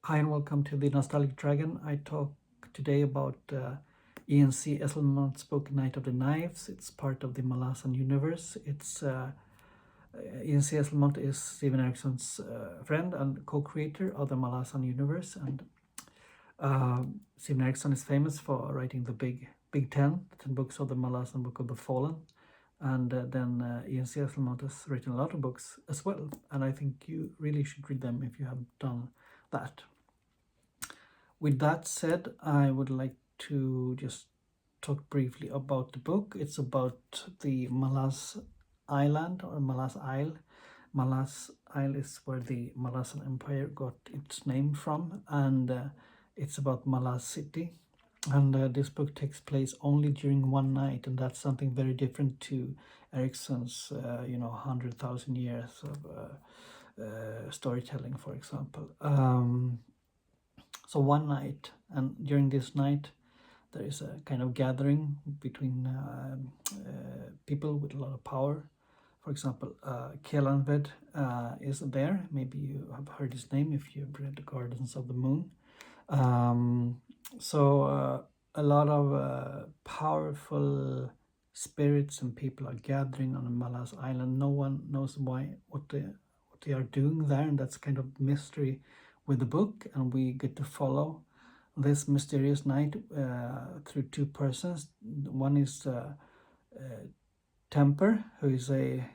Hi and welcome to the Nostalgic Dragon. I talk today about Ian C Esslemont's book Night of the Knives. It's part of the Malazan Universe. Ian C Esslemont is Steven Erikson's friend and co-creator of the Malazan Universe, and Steven Erikson is famous for writing the Big Ten books of the Malazan Book of the Fallen, and then Ian C Esslemont has written a lot of books as well, and I think you really should read them if you haven't done that. With that said, I would like to just talk briefly about the book. It's about the Malaz Island or Malaz Isle. Malaz Isle is where the Malazan Empire got its name from, and it's about Malaz City. And this book takes place only during one night, and that's something very different to Erikson's, 100,000 years of storytelling, for example. So one night, and during this night, there is a kind of gathering between people with a lot of power. For example, Kelanved is there. Maybe you have heard his name if you've read The Gardens of the Moon. A lot of powerful spirits and people are gathering on the Malaz Island. No one knows what they are doing there, and that's kind of mystery with the book, and we get to follow this mysterious night through two persons. One is Temper, who is a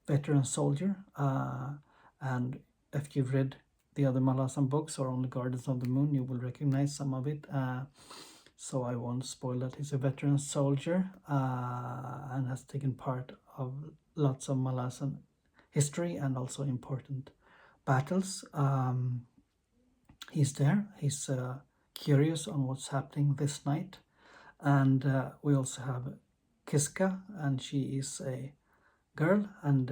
veteran soldier, and if you've read the other Malazan books or on the Gardens of the Moon, you will recognize some of it, so I won't spoil that. He's a veteran soldier and has taken part of lots of Malazan history and also important battles. He's there. He's curious on what's happening this night. And we also have Kiska, and she is a girl. And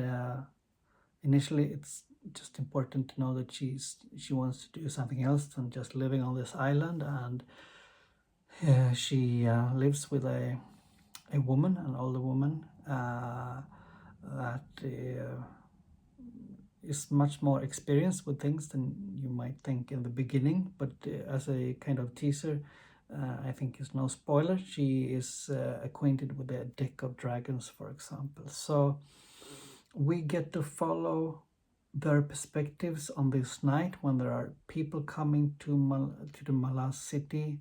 initially, it's just important to know that she wants to do something else than just living on this island. And she lives with a woman, an older woman, that is much more experienced with things than you might think in the beginning, but as a kind of teaser, I think it's no spoiler, she is acquainted with the deck of dragons, for example. So we get to follow their perspectives on this night when there are people coming to the Malaz city,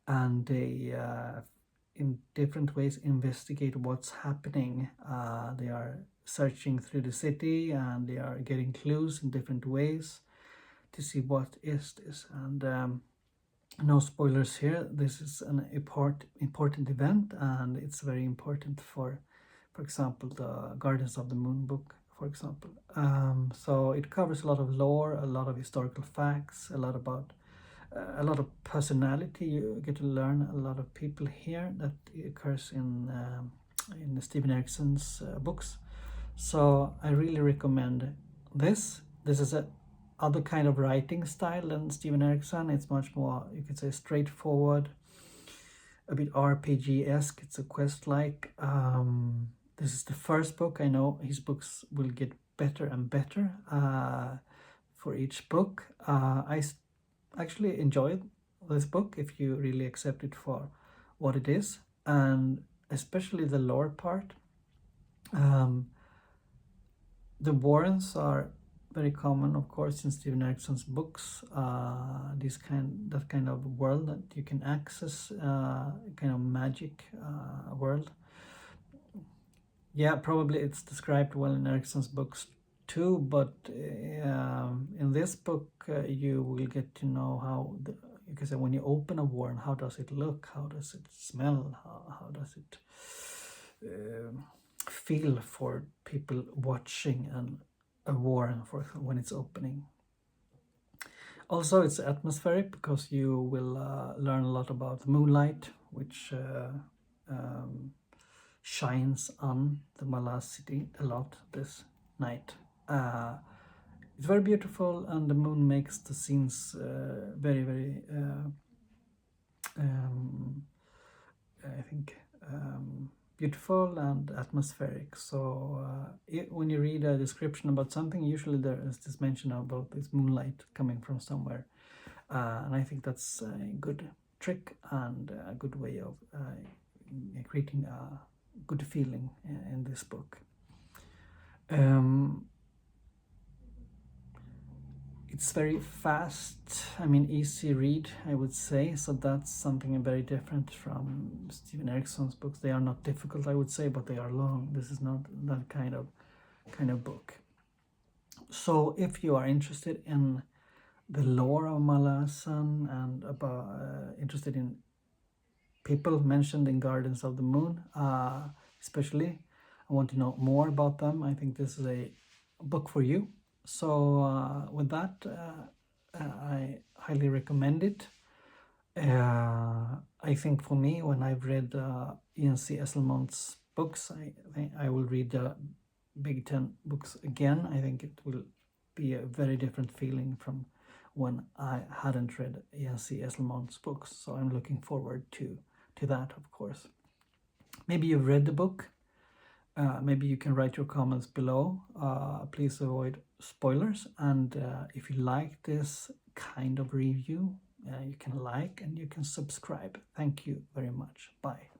and they in different ways investigate what's happening. They are searching through the city, and they are getting clues in different ways to see what is this. And no spoilers here. This is an important event, and it's very important for example, the Gardens of the Moon book, for example. So it covers a lot of lore, a lot of historical facts, a lot of personality. You get to learn a lot of people here that occurs in the Steven Erikson's books. So I really recommend this. This is a other kind of writing style than Steven Erikson. It's much more, you could say, straightforward, a bit RPG-esque. It's a quest-like. This is the first book. I know his books will get better and better for each book. I actually enjoyed this book if you really accept it for what it is, and especially the lore part. The Warrens are very common, of course, in Steven Erikson's books. That kind of world that you can access, kind of magic world. Yeah, probably it's described well in Erikson's books too, but in this book you will get to know how you can say, when you open a warren, how does it look, how does it smell, how does it feel for people watching a warren for when it's opening. Also, it's atmospheric because you will learn a lot about moonlight, which shines on the Malaz city a lot this night. It's very beautiful, and the moon makes the scenes very, very, I think, beautiful and atmospheric. So when you read a description about something, usually there is this mention about this moonlight coming from somewhere. And I think that's a good trick and a good way of creating a good feeling in this book. It's very fast, I mean easy read, I would say, so that's something very different from Steven Erikson's books. They are not difficult, I would say, but they are long. This is not that kind of book. So if you are interested in the lore of Malazan and interested in people mentioned in Gardens of the Moon, especially, I want to know more about them, I think this is a book for you. So with that, I highly recommend it. I think for me, when I've read Ian C Esslemont's books, I will read the Big Ten books again. I think it will be a very different feeling from when I hadn't read Ian C Esslemont's books. So I'm looking forward to that, of course. Maybe you've read the book. Maybe you can write your comments below. Please avoid spoilers. And if you like this kind of review, you can like and you can subscribe. Thank you very much. Bye.